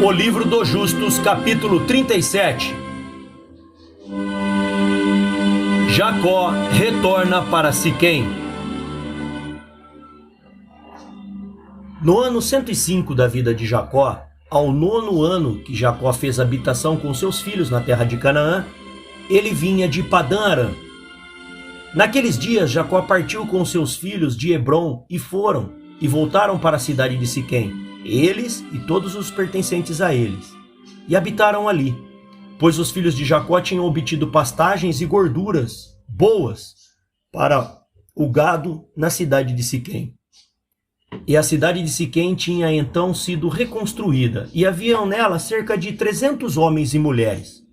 O livro dos Justos, capítulo 37. Jacó retorna para Siquém. No ano 105 da vida de Jacó, ao 9º ano que Jacó fez habitação com seus filhos na terra de Canaã, ele vinha de Padã Arã. Naqueles dias, Jacó partiu com seus filhos de Hebrom e voltaram para a cidade de Siquém, eles e todos os pertencentes a eles, e habitaram ali, pois os filhos de Jacó tinham obtido pastagens e gorduras boas para o gado na cidade de Siquém. E a cidade de Siquém tinha então sido reconstruída, e haviam nela cerca de 300 homens e mulheres.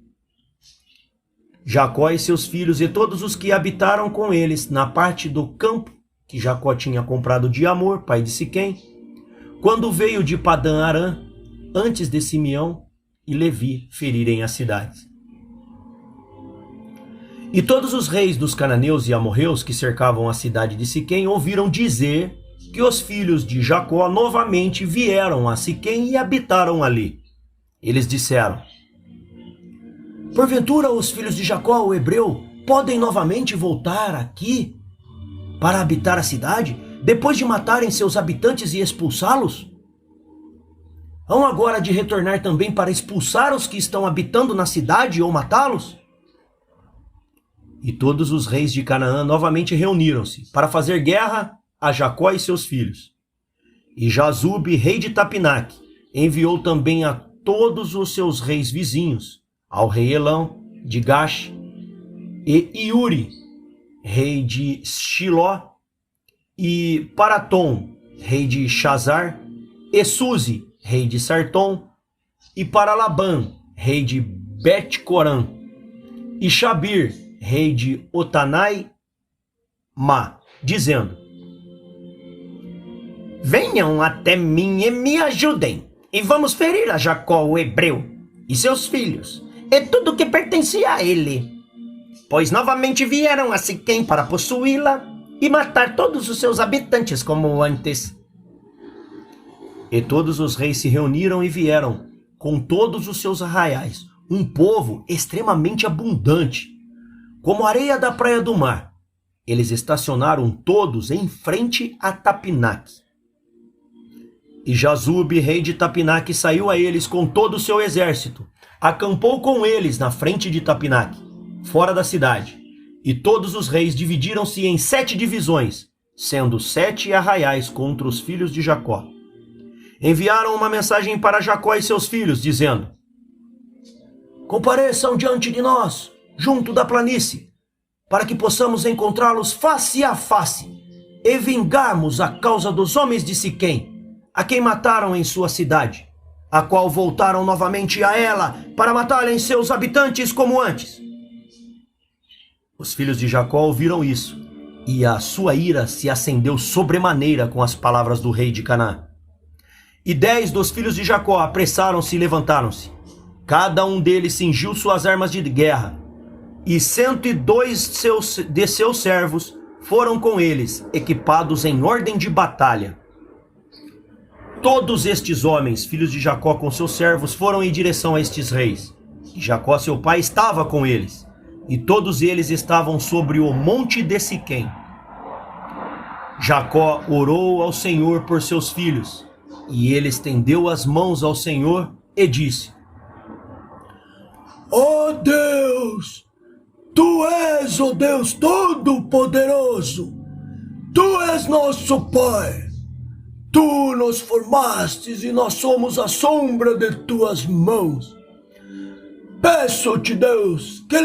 Jacó e seus filhos e todos os que habitaram com eles na parte do campo que Jacó tinha comprado de Hamor, pai de Siquém, quando veio de Padã Arã, antes de Simeão e Levi ferirem as cidades. E todos os reis dos cananeus e amorreus que cercavam a cidade de Siquém ouviram dizer que os filhos de Jacó novamente vieram a Siquém e habitaram ali. Eles disseram: porventura os filhos de Jacó, o hebreu, podem novamente voltar aqui para habitar a cidade, depois de matarem seus habitantes e expulsá-los? Hão agora de retornar também para expulsar os que estão habitando na cidade ou matá-los? E todos os reis de Canaã novamente reuniram-se para fazer guerra a Jacó e seus filhos. E Jazube, rei de Tapinaque, enviou também a todos os seus reis vizinhos, ao rei Elão de Gash, e Iuri, rei de Shiló, e Paratom, rei de Chazar, e Suzi, rei de Sartom, e Paralabã, rei de Bet-Corã, e Xabir, rei de Otanai, dizendo: venham até mim e me ajudem, e vamos ferir a Jacó, o hebreu, e seus filhos, e tudo que pertencia a ele, pois novamente vieram a Siquém para possuí-la e matar todos os seus habitantes como antes. E todos os reis se reuniram e vieram, com todos os seus arraiais, um povo extremamente abundante, como a areia da praia do mar. Eles estacionaram todos em frente a Tapinaque. E Jazube, rei de Tapinaque, saiu a eles com todo o seu exército, acampou com eles na frente de Tapinaque, fora da cidade, e todos os reis dividiram-se em 7 divisões, sendo 7 arraiais contra os filhos de Jacó. Enviaram uma mensagem para Jacó e seus filhos, dizendo: compareçam diante de nós, junto da planície, para que possamos encontrá-los face a face, e vingarmos a causa dos homens de Siquém, a quem mataram em sua cidade, a qual voltaram novamente a ela para matarem seus habitantes como antes. Os filhos de Jacó ouviram isso, e a sua ira se acendeu sobremaneira com as palavras do rei de Canaã. E 10 dos filhos de Jacó apressaram-se e levantaram-se. Cada um deles cingiu suas armas de guerra, e 102 de seus servos foram com eles, equipados em ordem de batalha. Todos estes homens, filhos de Jacó com seus servos, foram em direção a estes reis. E Jacó, seu pai, estava com eles, e todos eles estavam sobre o monte de Siquém. Jacó orou ao Senhor por seus filhos, e ele estendeu as mãos ao Senhor e disse: ó Deus, tu és o Deus Todo-Poderoso, tu és nosso Pai. Tu nos formastes e nós somos a sombra de tuas mãos. Peço-te, Deus, que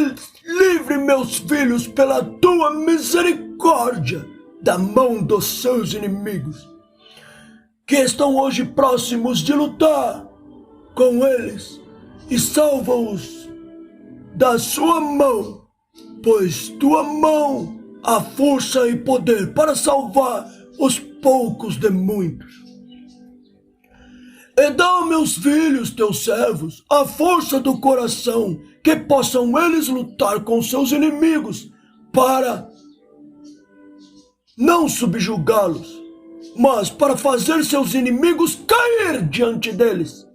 livre meus filhos pela tua misericórdia da mão dos seus inimigos, que estão hoje próximos de lutar com eles, e salva-os da sua mão, pois tua mão há força e poder para salvar os poucos de muitos. E dá aos meus filhos, teus servos, a força do coração, que possam eles lutar com seus inimigos, para não subjugá-los, mas para fazer seus inimigos cair diante deles,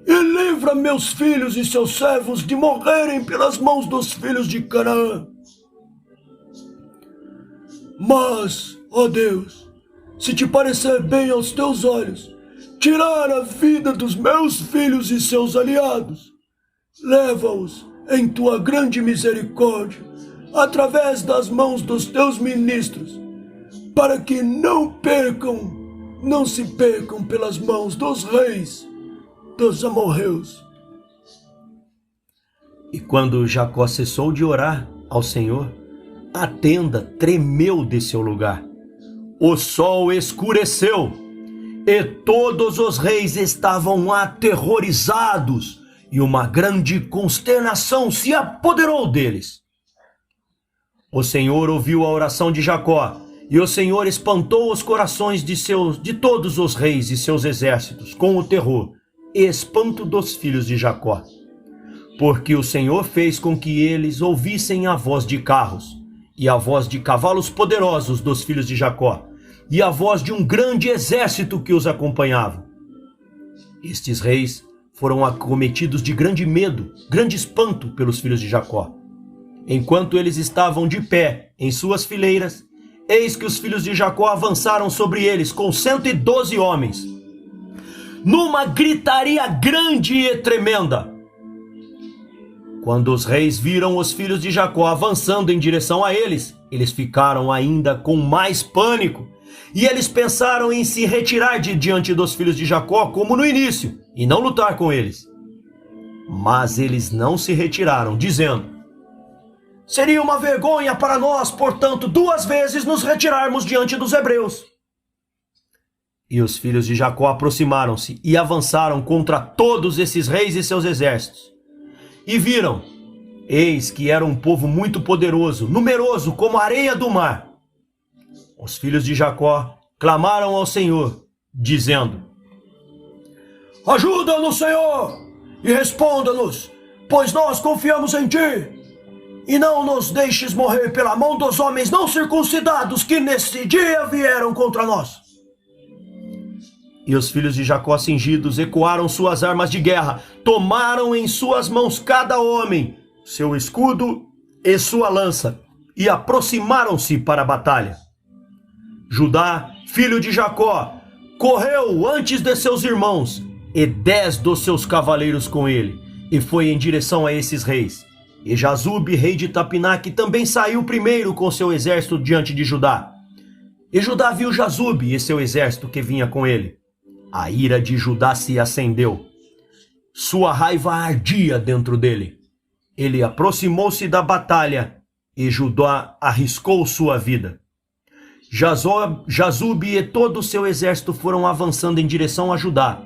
e livra meus filhos e seus servos de morrerem pelas mãos dos filhos de Canaã. Mas, ó Deus, se te parecer bem aos teus olhos, tirar a vida dos meus filhos e seus aliados, leva-os em tua grande misericórdia, através das mãos dos teus ministros, para que não se percam pelas mãos dos reis dos amorreus. E quando Jacó cessou de orar ao Senhor, a tenda tremeu de seu lugar. O sol escureceu e todos os reis estavam aterrorizados, e uma grande consternação se apoderou deles. O Senhor ouviu a oração de Jacó, e o Senhor espantou os corações de todos os reis e seus exércitos com o terror e espanto dos filhos de Jacó. Porque o Senhor fez com que eles ouvissem a voz de carros, e a voz de cavalos poderosos dos filhos de Jacó, e a voz de um grande exército que os acompanhava. Estes reis foram acometidos de grande medo, grande espanto pelos filhos de Jacó. Enquanto eles estavam de pé em suas fileiras, eis que os filhos de Jacó avançaram sobre eles com 112 homens, numa gritaria grande e tremenda. Quando os reis viram os filhos de Jacó avançando em direção a eles, eles ficaram ainda com mais pânico, e eles pensaram em se retirar de diante dos filhos de Jacó como no início, e não lutar com eles. Mas eles não se retiraram, dizendo: seria uma vergonha para nós, portanto, 2 vezes nos retirarmos diante dos hebreus. E os filhos de Jacó aproximaram-se e avançaram contra todos esses reis e seus exércitos. E viram, eis que era um povo muito poderoso, numeroso como a areia do mar. Os filhos de Jacó clamaram ao Senhor, dizendo: ajuda-nos, Senhor, e responda-nos, pois nós confiamos em ti. E não nos deixes morrer pela mão dos homens não circuncidados que nesse dia vieram contra nós. E os filhos de Jacó cingidos ecoaram suas armas de guerra, tomaram em suas mãos cada homem seu escudo e sua lança, e aproximaram-se para a batalha. Judá, filho de Jacó, correu antes de seus irmãos, e 10 dos seus cavaleiros com ele, e foi em direção a esses reis. E Jazube, rei de Tapinaque, também saiu primeiro com seu exército diante de Judá. E Judá viu Jazube e seu exército que vinha com ele. A ira de Judá se acendeu. Sua raiva ardia dentro dele. Ele aproximou-se da batalha, e Judá arriscou sua vida. Jazube e todo o seu exército foram avançando em direção a Judá,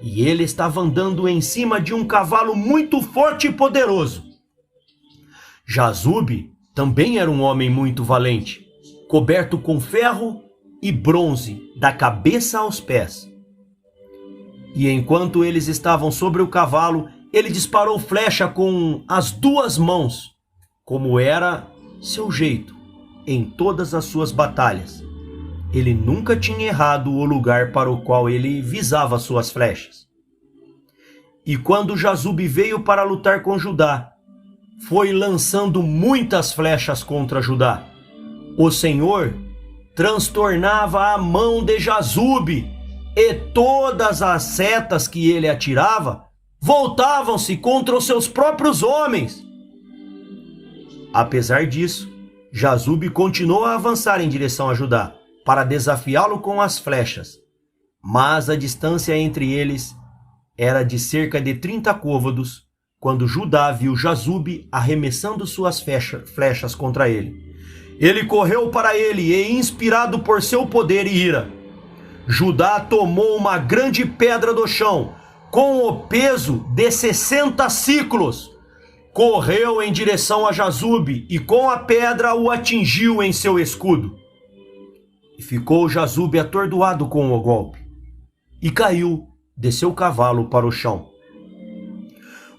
e ele estava andando em cima de um cavalo muito forte e poderoso. Jazube também era um homem muito valente, coberto com ferro e bronze da cabeça aos pés. E enquanto eles estavam sobre o cavalo, ele disparou flecha com as 2 mãos, como era seu jeito em todas as suas batalhas. Ele nunca tinha errado o lugar para o qual ele visava suas flechas. E quando Jazube veio para lutar com Judá, foi lançando muitas flechas contra Judá. O Senhor transtornava a mão de Jazube, e todas as setas que ele atirava voltavam-se contra os seus próprios homens. Apesar disso, Jazube continuou a avançar em direção a Judá, para desafiá-lo com as flechas, mas a distância entre eles era de cerca de 30 côvados, quando Judá viu Jazube arremessando suas flechas contra ele. Ele correu para ele e, inspirado por seu poder e ira, Judá tomou uma grande pedra do chão, com o peso de 60 ciclos, correu em direção a Jazube e com a pedra o atingiu em seu escudo. E ficou Jazube atordoado com o golpe, e caiu de seu cavalo para o chão.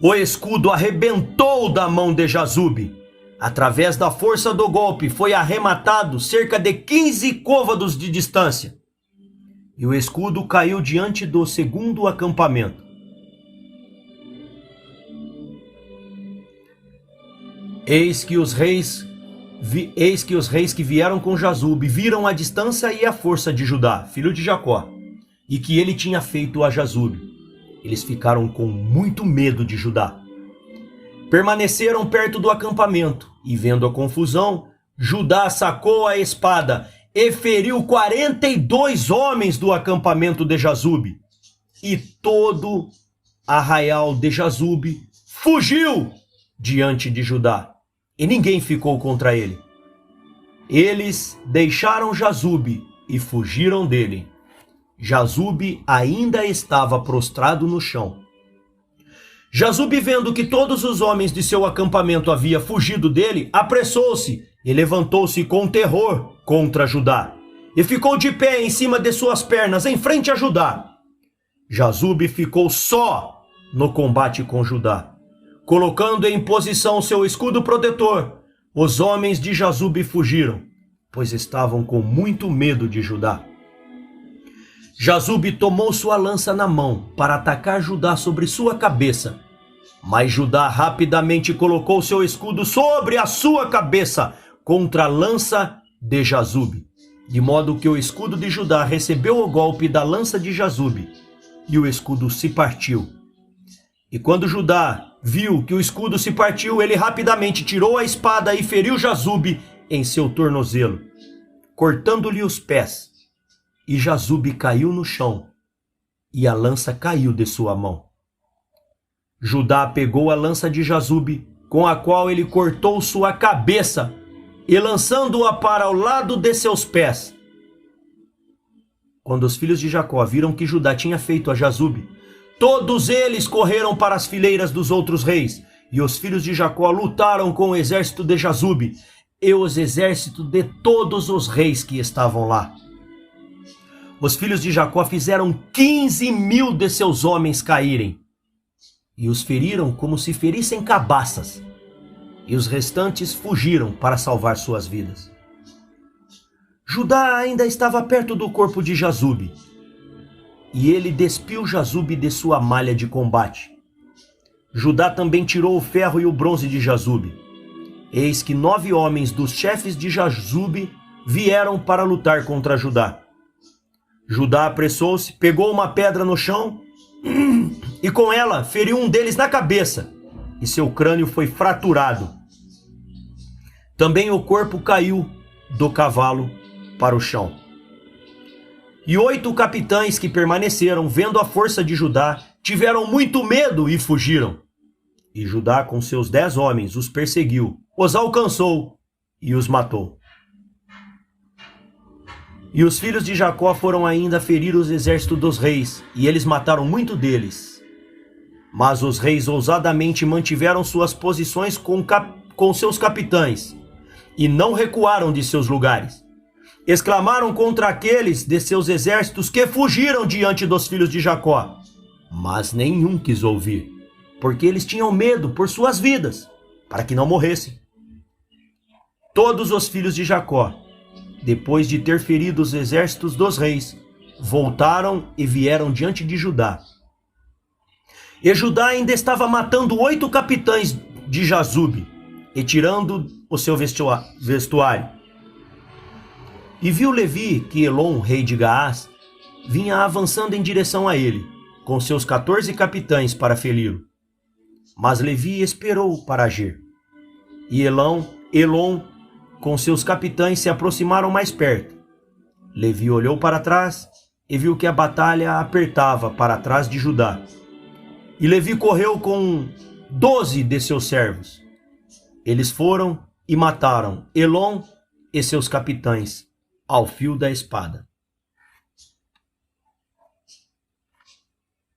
O escudo arrebentou da mão de Jazube. Através da força do golpe foi arrematado cerca de 15 côvados de distância. E o escudo caiu diante do segundo acampamento. Eis que os reis que vieram com Jazube viram a distância e a força de Judá, filho de Jacó, e que ele tinha feito a Jazube. Eles ficaram com muito medo de Judá. Permaneceram perto do acampamento, e vendo a confusão, Judá sacou a espada e feriu 42 homens do acampamento de Jazube. E todo arraial de Jazube fugiu diante de Judá, e ninguém ficou contra ele. Eles deixaram Jazube e fugiram dele. Jazube ainda estava prostrado no chão. Jazube, vendo que todos os homens de seu acampamento haviam fugido dele, apressou-se e levantou-se com terror contra Judá, e ficou de pé em cima de suas pernas, em frente a Judá. Jazube ficou só no combate com Judá, colocando em posição seu escudo protetor. Os homens de Jazube fugiram, pois estavam com muito medo de Judá. Jazube tomou sua lança na mão para atacar Judá sobre sua cabeça, mas Judá rapidamente colocou seu escudo sobre a sua cabeça contra a lança de Jazube, de modo que o escudo de Judá recebeu o golpe da lança de Jazube, e o escudo se partiu. E quando Judá viu que o escudo se partiu, ele rapidamente tirou a espada e feriu Jazube em seu tornozelo, cortando-lhe os pés. E Jazube caiu no chão, e a lança caiu de sua mão. Judá pegou a lança de Jazube, com a qual ele cortou sua cabeça, e lançando-a para o lado de seus pés. Quando os filhos de Jacó viram que Judá tinha feito a Jazube, todos eles correram para as fileiras dos outros reis, e os filhos de Jacó lutaram com o exército de Jazube e os exércitos de todos os reis que estavam lá. Os filhos de Jacó fizeram 15.000 de seus homens caírem, e os feriram como se ferissem cabaças, e os restantes fugiram para salvar suas vidas. Judá ainda estava perto do corpo de Jazube, e ele despiu Jazube de sua malha de combate. Judá também tirou o ferro e o bronze de Jazube. Eis que 9 homens dos chefes de Jazube vieram para lutar contra Judá. Judá apressou-se, pegou uma pedra no chão e com ela feriu um deles na cabeça, e seu crânio foi fraturado. Também o corpo caiu do cavalo para o chão. E 8 capitães que permaneceram, vendo a força de Judá, tiveram muito medo e fugiram. E Judá, com seus 10 homens, os perseguiu, os alcançou e os matou. E os filhos de Jacó foram ainda ferir os exércitos dos reis, e eles mataram muito deles. Mas os reis ousadamente mantiveram suas posições com seus capitães, e não recuaram de seus lugares. Exclamaram contra aqueles de seus exércitos que fugiram diante dos filhos de Jacó, mas nenhum quis ouvir, porque eles tinham medo por suas vidas, para que não morressem. Todos os filhos de Jacó, depois de ter ferido os exércitos dos reis, voltaram e vieram diante de Judá. E Judá ainda estava matando 8 capitães de Jazube e tirando o seu vestuário. E viu Levi que Elon, rei de Gaás, vinha avançando em direção a ele, com seus 14 capitães para feri-lo. Mas Levi esperou para agir. E Elon, com seus capitães, se aproximaram mais perto. Levi olhou para trás e viu que a batalha apertava para trás de Judá. E Levi correu com 12 de seus servos. Eles foram e mataram Elon e seus capitães ao fio da espada.